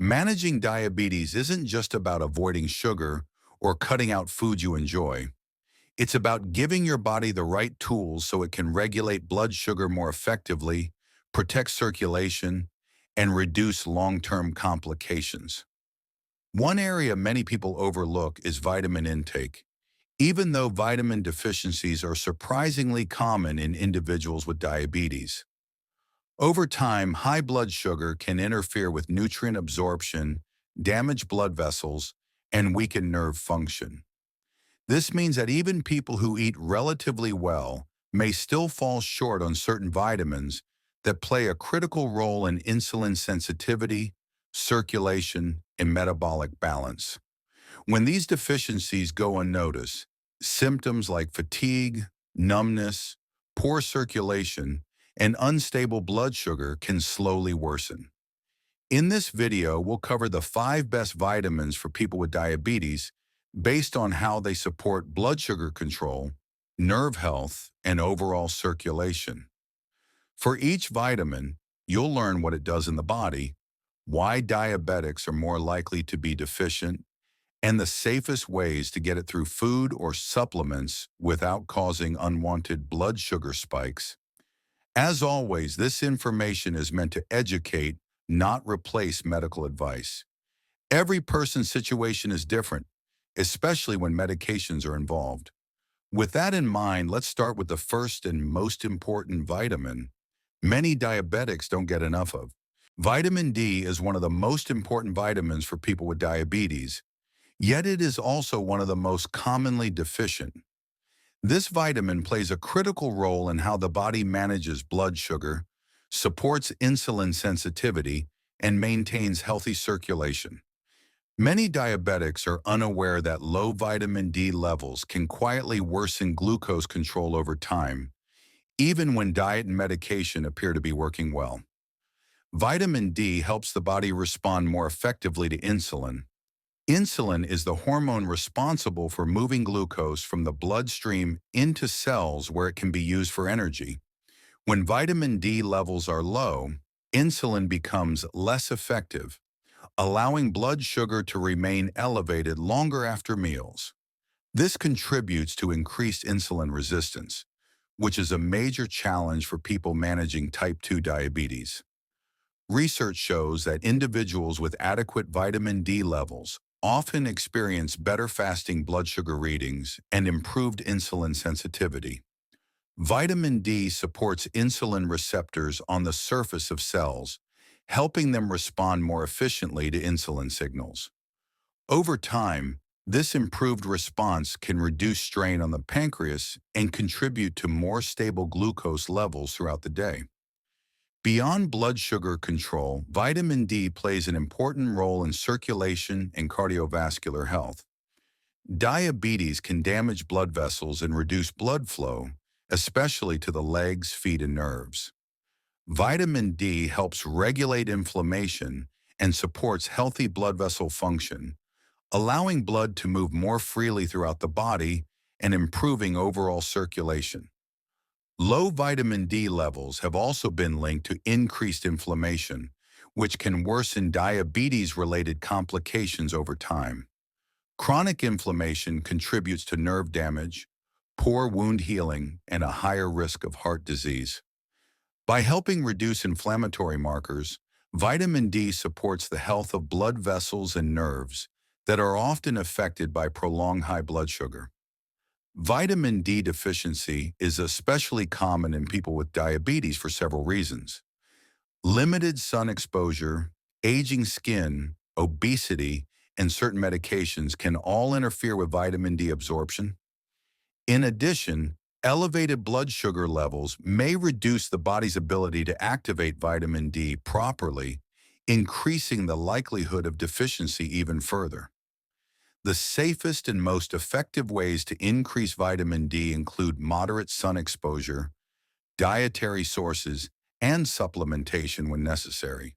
Managing diabetes isn't just about avoiding sugar or cutting out foods you enjoy. It's about giving your body the right tools so it can regulate blood sugar more effectively, protect circulation, and reduce long-term complications. One area many people overlook is vitamin intake, even though vitamin deficiencies are surprisingly common in individuals with diabetes. Over time, high blood sugar can interfere with nutrient absorption, damage blood vessels, and weaken nerve function. This means that even people who eat relatively well may still fall short on certain vitamins that play a critical role in insulin sensitivity, circulation, and metabolic balance. When these deficiencies go unnoticed, symptoms like fatigue, numbness, poor circulation, and unstable blood sugar can slowly worsen. In this video, we'll cover the 5 best vitamins for people with diabetes based on how they support blood sugar control, nerve health, and overall circulation. For each vitamin, you'll learn what it does in the body, why diabetics are more likely to be deficient, and the safest ways to get it through food or supplements without causing unwanted blood sugar spikes. As always, this information is meant to educate, not replace medical advice. Every person's situation is different, especially when medications are involved. With that in mind, let's start with the first and most important vitamin many diabetics don't get enough of. Vitamin D is one of the most important vitamins for people with diabetes, yet it is also one of the most commonly deficient. This vitamin plays a critical role in how the body manages blood sugar, supports insulin sensitivity, and maintains healthy circulation. Many diabetics are unaware that low vitamin D levels can quietly worsen glucose control over time, even when diet and medication appear to be working well. Vitamin D helps the body respond more effectively to insulin. Insulin is the hormone responsible for moving glucose from the bloodstream into cells where it can be used for energy. When vitamin D levels are low, insulin becomes less effective, allowing blood sugar to remain elevated longer after meals. This contributes to increased insulin resistance, which is a major challenge for people managing type 2 diabetes. Research shows that individuals with adequate vitamin D levels often experience better fasting blood sugar readings and improved insulin sensitivity. Vitamin D supports insulin receptors on the surface of cells, helping them respond more efficiently to insulin signals. Over time, this improved response can reduce strain on the pancreas and contribute to more stable glucose levels throughout the day. Beyond blood sugar control, vitamin D plays an important role in circulation and cardiovascular health. Diabetes can damage blood vessels and reduce blood flow, especially to the legs, feet, and nerves. Vitamin D helps regulate inflammation and supports healthy blood vessel function, allowing blood to move more freely throughout the body and improving overall circulation. Low vitamin D levels have also been linked to increased inflammation, which can worsen diabetes-related complications over time. Chronic inflammation contributes to nerve damage, poor wound healing, and a higher risk of heart disease. By helping reduce inflammatory markers, vitamin D supports the health of blood vessels and nerves that are often affected by prolonged high blood sugar. Vitamin D deficiency is especially common in people with diabetes for several reasons. Limited sun exposure, aging skin, obesity, and certain medications can all interfere with vitamin D absorption. In addition, elevated blood sugar levels may reduce the body's ability to activate vitamin D properly, increasing the likelihood of deficiency even further. The safest and most effective ways to increase vitamin D include moderate sun exposure, dietary sources, and supplementation when necessary.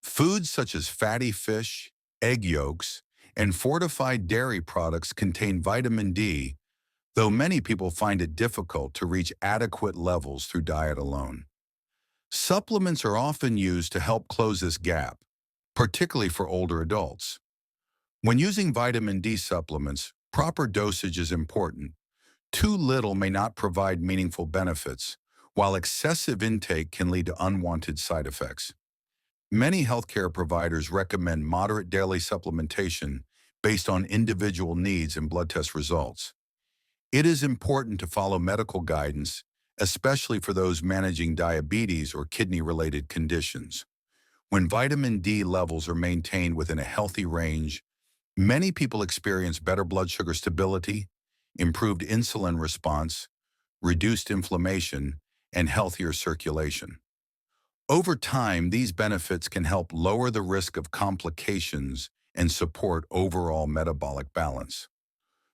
Foods such as fatty fish, egg yolks, and fortified dairy products contain vitamin D, though many people find it difficult to reach adequate levels through diet alone. Supplements are often used to help close this gap, particularly for older adults. When using vitamin D supplements, proper dosage is important. Too little may not provide meaningful benefits, while excessive intake can lead to unwanted side effects. Many healthcare providers recommend moderate daily supplementation based on individual needs and blood test results. It is important to follow medical guidance, especially for those managing diabetes or kidney-related conditions. When vitamin D levels are maintained within a healthy range, many people experience better blood sugar stability, improved insulin response, reduced inflammation, and healthier circulation. Over time, these benefits can help lower the risk of complications and support overall metabolic balance.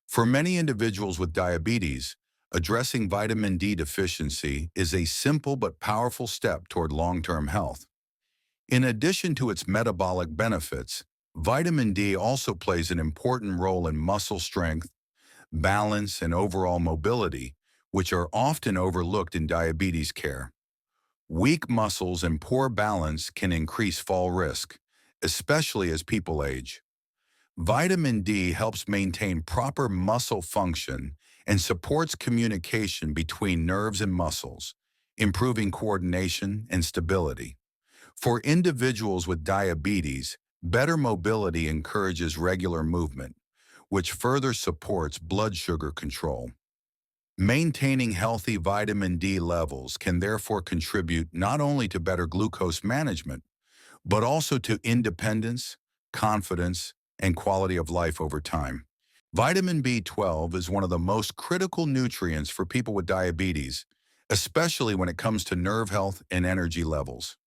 For many individuals with diabetes, addressing vitamin D deficiency is a simple but powerful step toward long-term health. In addition to its metabolic benefits, vitamin D also plays an important role in muscle strength, balance, and overall mobility, which are often overlooked in diabetes care. Weak muscles and poor balance can increase fall risk, especially as people age. Vitamin D helps maintain proper muscle function and supports communication between nerves and muscles, improving coordination and stability. For individuals with diabetes, better mobility encourages regular movement, which further supports blood sugar control. Maintaining healthy vitamin D levels can therefore contribute not only to better glucose management, but also to independence, confidence, and quality of life over time. Vitamin B12 is one of the most critical nutrients for people with diabetes, especially when it comes to nerve health and energy levels.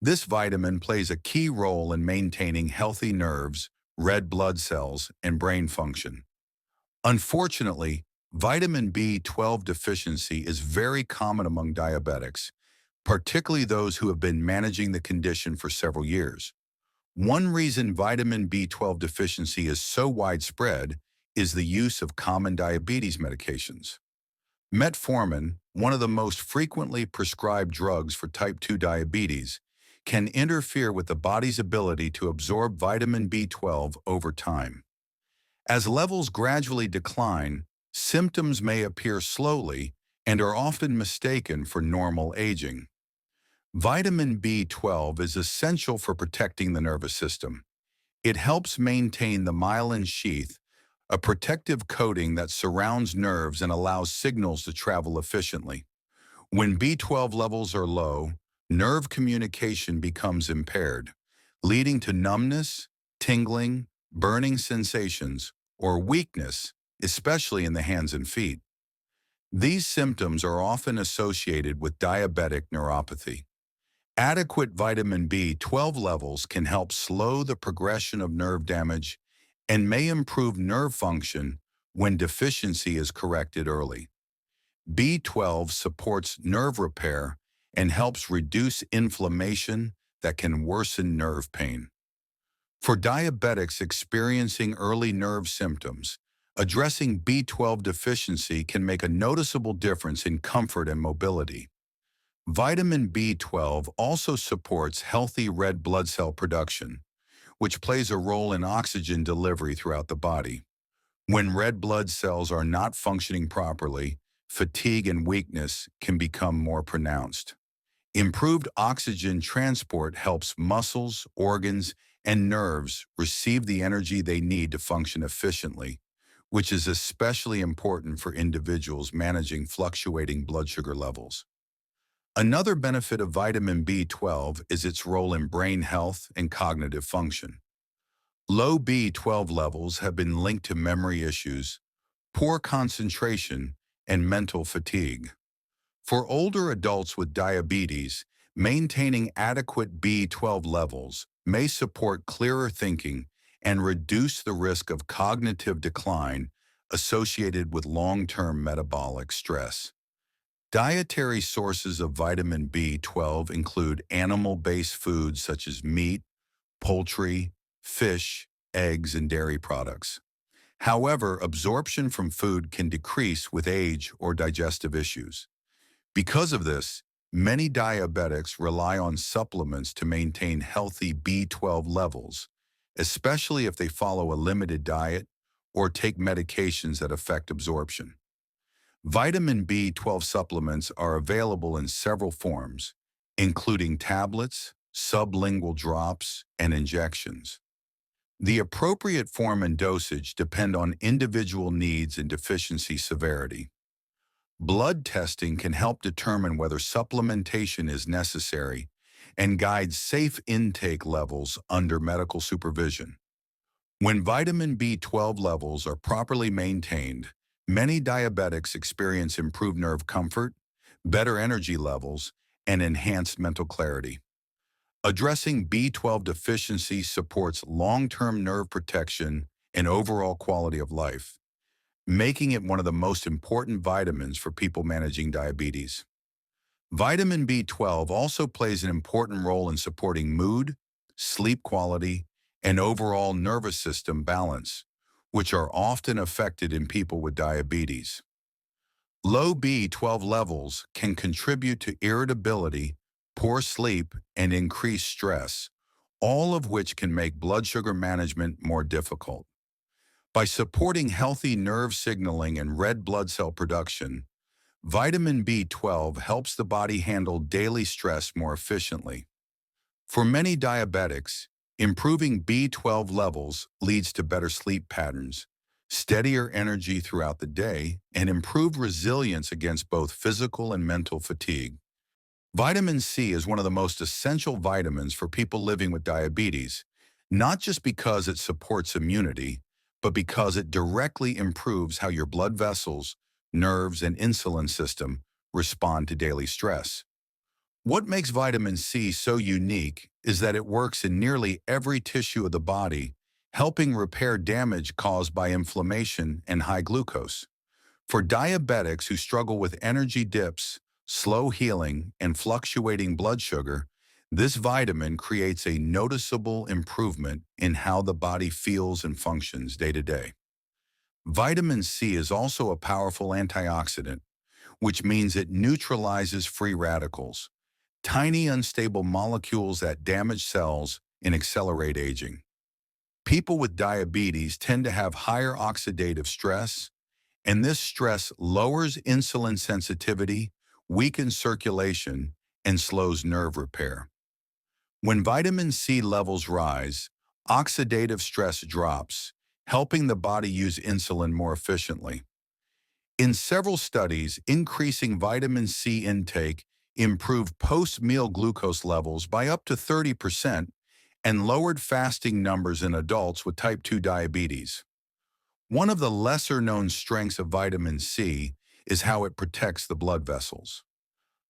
This vitamin plays a key role in maintaining healthy nerves, red blood cells, and brain function. Unfortunately, vitamin B12 deficiency is very common among diabetics, particularly those who have been managing the condition for several years. One reason vitamin B12 deficiency is so widespread is the use of common diabetes medications. Metformin, one of the most frequently prescribed drugs for type 2 diabetes, can interfere with the body's ability to absorb vitamin B12 over time. As levels gradually decline, symptoms may appear slowly and are often mistaken for normal aging. Vitamin B12 is essential for protecting the nervous system. It helps maintain the myelin sheath, a protective coating that surrounds nerves and allows signals to travel efficiently. When B12 levels are low, nerve communication becomes impaired, leading to numbness, tingling, burning sensations, or weakness, especially in the hands and feet. These symptoms are often associated with diabetic neuropathy. Adequate vitamin B12 levels can help slow the progression of nerve damage and may improve nerve function when deficiency is corrected early. B12 supports nerve repair and helps reduce inflammation that can worsen nerve pain. For diabetics experiencing early nerve symptoms, addressing B12 deficiency can make a noticeable difference in comfort and mobility. Vitamin B12 also supports healthy red blood cell production, which plays a role in oxygen delivery throughout the body. When red blood cells are not functioning properly, fatigue and weakness can become more pronounced. Improved oxygen transport helps muscles, organs, and nerves receive the energy they need to function efficiently, which is especially important for individuals managing fluctuating blood sugar levels. Another benefit of vitamin B12 is its role in brain health and cognitive function. Low B12 levels have been linked to memory issues, poor concentration, and mental fatigue. For older adults with diabetes, maintaining adequate B12 levels may support clearer thinking and reduce the risk of cognitive decline associated with long-term metabolic stress. Dietary sources of vitamin B12 include animal-based foods such as meat, poultry, fish, eggs, and dairy products. However, absorption from food can decrease with age or digestive issues. Because of this, Many diabetics rely on supplements to maintain healthy B12 levels, especially if they follow a limited diet or take medications that affect absorption. Vitamin B12 supplements are available in several forms, including tablets, sublingual drops, and injections. The appropriate form and dosage depend on individual needs and deficiency severity. Blood testing can help determine whether supplementation is necessary and guide safe intake levels under medical supervision. When vitamin B12 levels are properly maintained, many diabetics experience improved nerve comfort, better energy levels, and enhanced mental clarity. Addressing B12 deficiency supports long-term nerve protection and overall quality of life, making it one of the most important vitamins for people managing diabetes. Vitamin B12 also plays an important role in supporting mood, sleep quality, and overall nervous system balance, which are often affected in people with diabetes. Low B12 levels can contribute to irritability, poor sleep, and increased stress, all of which can make blood sugar management more difficult. By supporting healthy nerve signaling and red blood cell production, vitamin B12 helps the body handle daily stress more efficiently. For many diabetics, improving B12 levels leads to better sleep patterns, steadier energy throughout the day, and improved resilience against both physical and mental fatigue. Vitamin C is one of the most essential vitamins for people living with diabetes, not just because it supports immunity, but because it directly improves how your blood vessels, nerves, and insulin system respond to daily stress. What makes vitamin C so unique is that it works in nearly every tissue of the body, helping repair damage caused by inflammation and high glucose. For diabetics who struggle with energy dips, slow healing, and fluctuating blood sugar, this vitamin creates a noticeable improvement in how the body feels and functions day to day. Vitamin C is also a powerful antioxidant, which means it neutralizes free radicals, tiny unstable molecules that damage cells and accelerate aging. People with diabetes tend to have higher oxidative stress, and this stress lowers insulin sensitivity, weakens circulation, and slows nerve repair. When vitamin C levels rise, oxidative stress drops, helping the body use insulin more efficiently. In several studies, increasing vitamin C intake improved post-meal glucose levels by up to 30% and lowered fasting numbers in adults with type 2 diabetes. One of the lesser-known strengths of vitamin C is how it protects the blood vessels.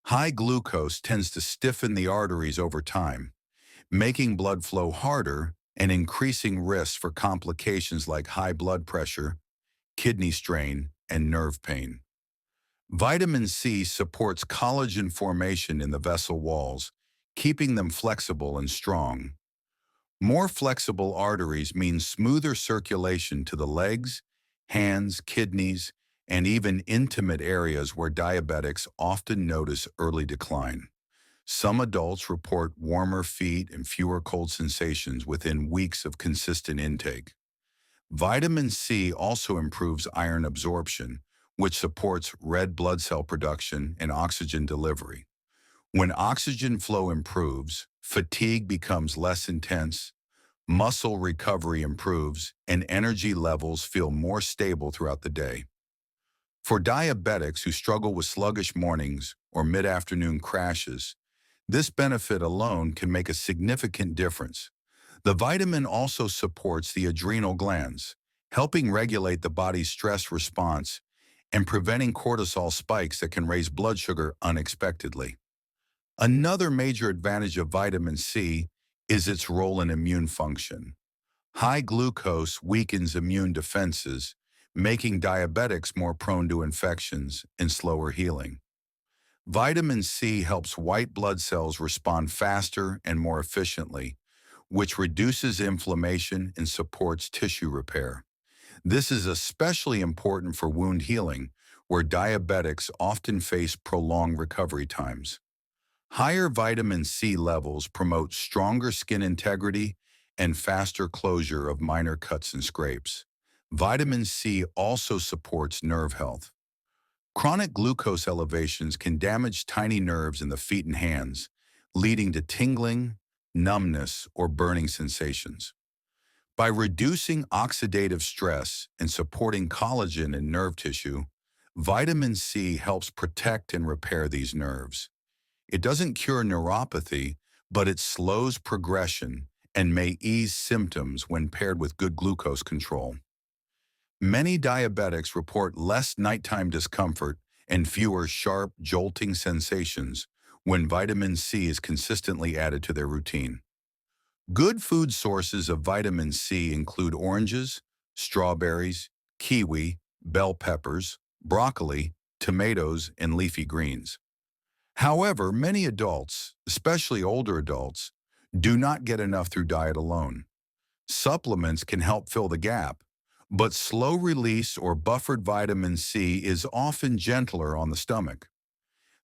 High glucose tends to stiffen the arteries over time, making blood flow harder and increasing risks for complications like high blood pressure, kidney strain, and nerve pain. Vitamin C supports collagen formation in the vessel walls, keeping them flexible and strong. More flexible arteries mean smoother circulation to the legs, hands, kidneys, and even intimate areas where diabetics often notice early decline. Some adults report warmer feet and fewer cold sensations within weeks of consistent intake. Vitamin C also improves iron absorption, which supports red blood cell production and oxygen delivery. When oxygen flow improves, fatigue becomes less intense, muscle recovery improves, and energy levels feel more stable throughout the day. For diabetics who struggle with sluggish mornings or mid-afternoon crashes, this benefit alone can make a significant difference. The vitamin also supports the adrenal glands, helping regulate the body's stress response and preventing cortisol spikes that can raise blood sugar unexpectedly. Another major advantage of vitamin C is its role in immune function. High glucose weakens immune defenses, making diabetics more prone to infections and slower healing. Vitamin C helps white blood cells respond faster and more efficiently, which reduces inflammation and supports tissue repair. This is especially important for wound healing, where diabetics often face prolonged recovery times. Higher vitamin C levels promote stronger skin integrity and faster closure of minor cuts and scrapes. Vitamin C also supports nerve health. Chronic glucose elevations can damage tiny nerves in the feet and hands, leading to tingling, numbness, or burning sensations. By reducing oxidative stress and supporting collagen in nerve tissue, vitamin C helps protect and repair these nerves. It doesn't cure neuropathy, but it slows progression and may ease symptoms when paired with good glucose control. Many diabetics report less nighttime discomfort and fewer sharp, jolting sensations when vitamin C is consistently added to their routine. Good food sources of vitamin C include oranges, strawberries, kiwi, bell peppers, broccoli, tomatoes, and leafy greens. However, many adults, especially older adults, do not get enough through diet alone. Supplements can help fill the gap, but slow release or buffered vitamin C is often gentler on the stomach.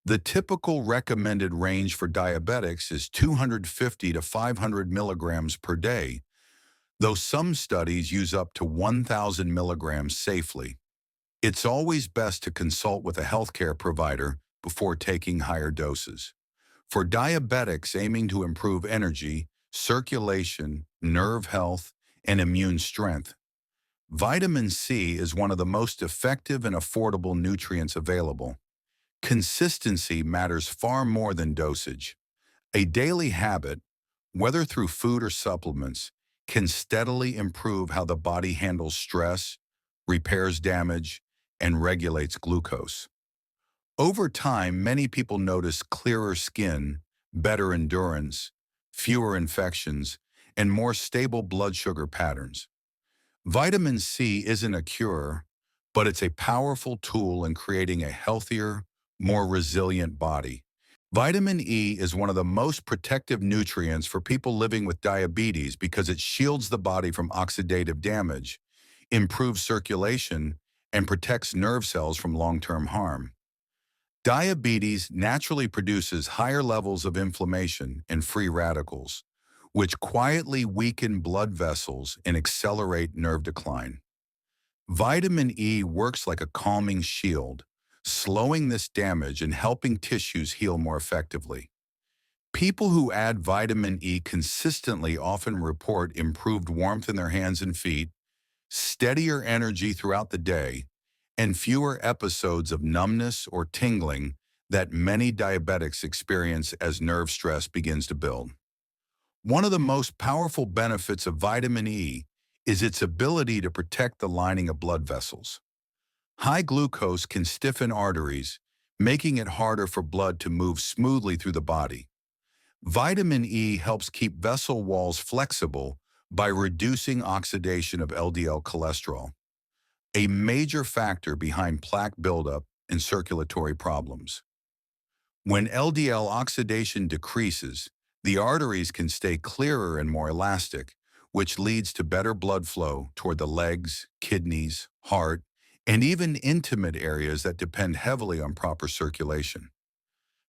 The typical recommended range for diabetics is 250 to 500 milligrams per day, though some studies use up to 1,000 milligrams safely. It's always best to consult with a healthcare provider before taking higher doses. For diabetics aiming to improve energy, circulation, nerve health, and immune strength, vitamin C is one of the most effective and affordable nutrients available. Consistency matters far more than dosage. A daily habit, whether through food or supplements, can steadily improve how the body handles stress, repairs damage, and regulates glucose. Over time, many people notice clearer skin, better endurance, fewer infections, and more stable blood sugar patterns. Vitamin C isn't a cure, but it's a powerful tool in creating a healthier, more resilient body. Vitamin E is one of the most protective nutrients for people living with diabetes because it shields the body from oxidative damage, improves circulation, and protects nerve cells from long-term harm. Diabetes naturally produces higher levels of inflammation and free radicals, which quietly weaken blood vessels and accelerate nerve decline. Vitamin E works like a calming shield, slowing this damage and helping tissues heal more effectively. People who add vitamin E consistently often report improved warmth in their hands and feet, steadier energy throughout the day, and fewer episodes of numbness or tingling that many diabetics experience as nerve stress begins to build. One of the most powerful benefits of vitamin E is its ability to protect the lining of blood vessels. High glucose can stiffen arteries, making it harder for blood to move smoothly through the body. Vitamin E helps keep vessel walls flexible by reducing oxidation of LDL cholesterol, a major factor behind plaque buildup and circulatory problems. When LDL oxidation decreases, the arteries can stay clearer and more elastic, which leads to better blood flow toward the legs, kidneys, heart, and even intimate areas that depend heavily on proper circulation.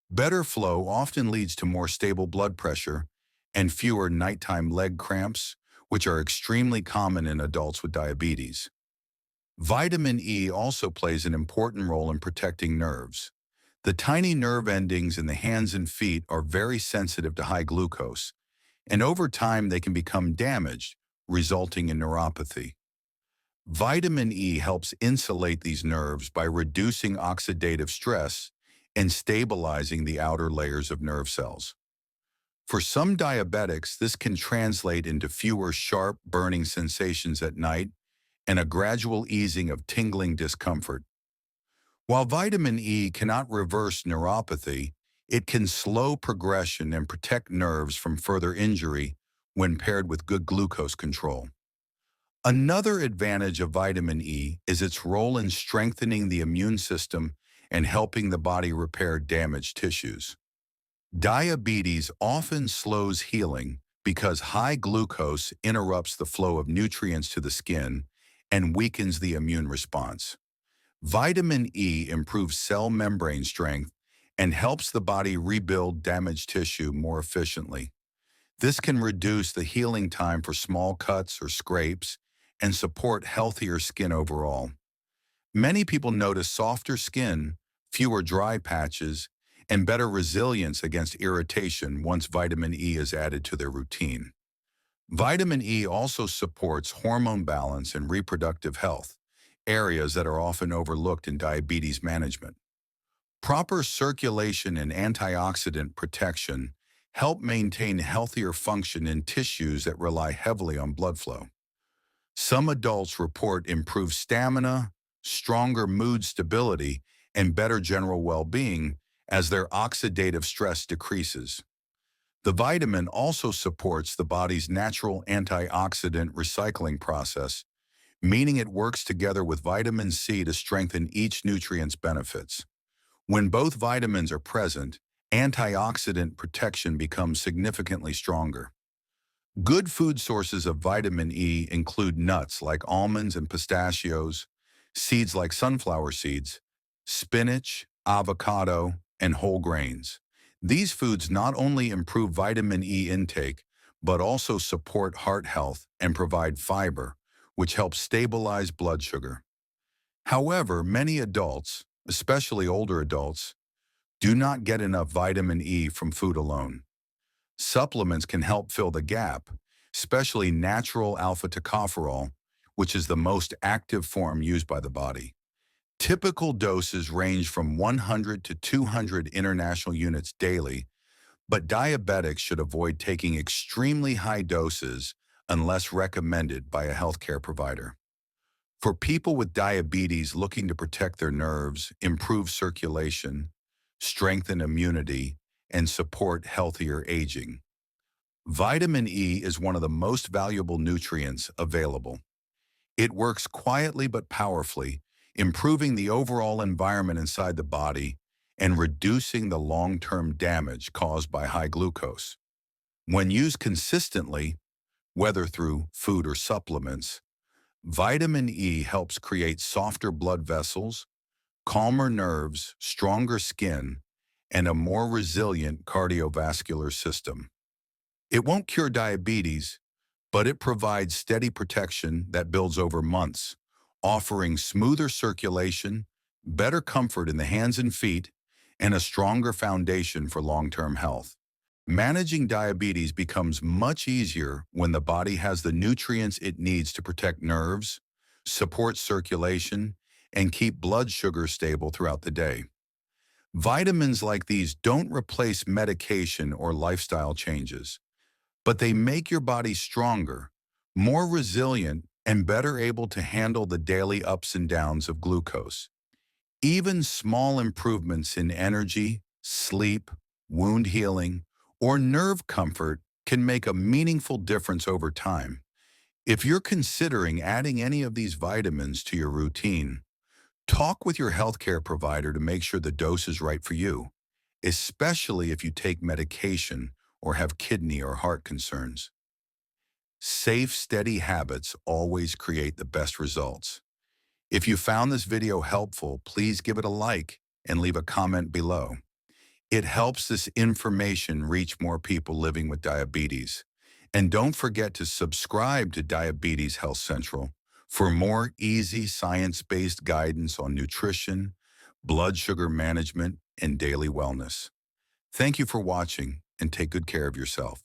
Better flow often leads to more stable blood pressure and fewer nighttime leg cramps, which are extremely common in adults with diabetes. Vitamin E also plays an important role in protecting nerves. The tiny nerve endings in the hands and feet are very sensitive to high glucose, and over time they can become damaged, resulting in neuropathy. Vitamin E helps insulate these nerves by reducing oxidative stress and stabilizing the outer layers of nerve cells. For some diabetics, this can translate into fewer sharp, burning sensations at night and a gradual easing of tingling discomfort. While vitamin E cannot reverse neuropathy, it can slow progression and protect nerves from further injury when paired with good glucose control. Another advantage of vitamin E is its role in strengthening the immune system and helping the body repair damaged tissues. Diabetes often slows healing because high glucose interrupts the flow of nutrients to the skin and weakens the immune response. Vitamin E improves cell membrane strength and helps the body rebuild damaged tissue more efficiently. This can reduce the healing time for small cuts or scrapes and support healthier skin overall. Many people notice softer skin, fewer dry patches, and better resilience against irritation once vitamin E is added to their routine. Vitamin E also supports hormone balance and reproductive health, areas that are often overlooked in diabetes management. Proper circulation and antioxidant protection help maintain healthier function in tissues that rely heavily on blood flow. Some adults report improved stamina, stronger mood stability, and better general well-being as their oxidative stress decreases. The vitamin also supports the body's natural antioxidant recycling process, meaning it works together with vitamin C to strengthen each nutrient's benefits. When both vitamins are present, antioxidant protection becomes significantly stronger. Good food sources of vitamin E include nuts like almonds and pistachios, seeds like sunflower seeds, spinach, avocado, and whole grains. These foods not only improve vitamin E intake, but also support heart health and provide fiber, which helps stabilize blood sugar. However, many adults, especially older adults, do not get enough vitamin E from food alone. Supplements can help fill the gap, especially natural alpha-tocopherol, which is the most active form used by the body. Typical doses range from 100 to 200 international units daily, but diabetics should avoid taking extremely high doses unless recommended by a healthcare provider. For people with diabetes looking to protect their nerves, improve circulation, strengthen immunity, and support healthier aging, vitamin E is one of the most valuable nutrients available. It works quietly but powerfully, improving the overall environment inside the body and reducing the long-term damage caused by high glucose. When used consistently, whether through food or supplements, vitamin E helps create softer blood vessels, calmer nerves, stronger skin, and a more resilient cardiovascular system. It won't cure diabetes, but it provides steady protection that builds over months, offering smoother circulation, better comfort in the hands and feet, and a stronger foundation for long-term health. Managing diabetes becomes much easier when the body has the nutrients it needs to protect nerves, support circulation, and keep blood sugar stable throughout the day. Vitamins like these don't replace medication or lifestyle changes, but they make your body stronger, more resilient, and better able to handle the daily ups and downs of glucose. Even small improvements in energy, sleep, wound healing, or nerve comfort can make a meaningful difference over time. If you're considering adding any of these vitamins to your routine, talk with your healthcare provider to make sure the dose is right for you, especially if you take medication or have kidney or heart concerns. Safe, steady habits always create the best results. If you found this video helpful, please give it a like and leave a comment below. It helps this information reach more people living with diabetes. And don't forget to subscribe to Diabetes Health Central for more easy science-based guidance on nutrition, blood sugar management, and daily wellness. Thank you for watching, and take good care of yourself.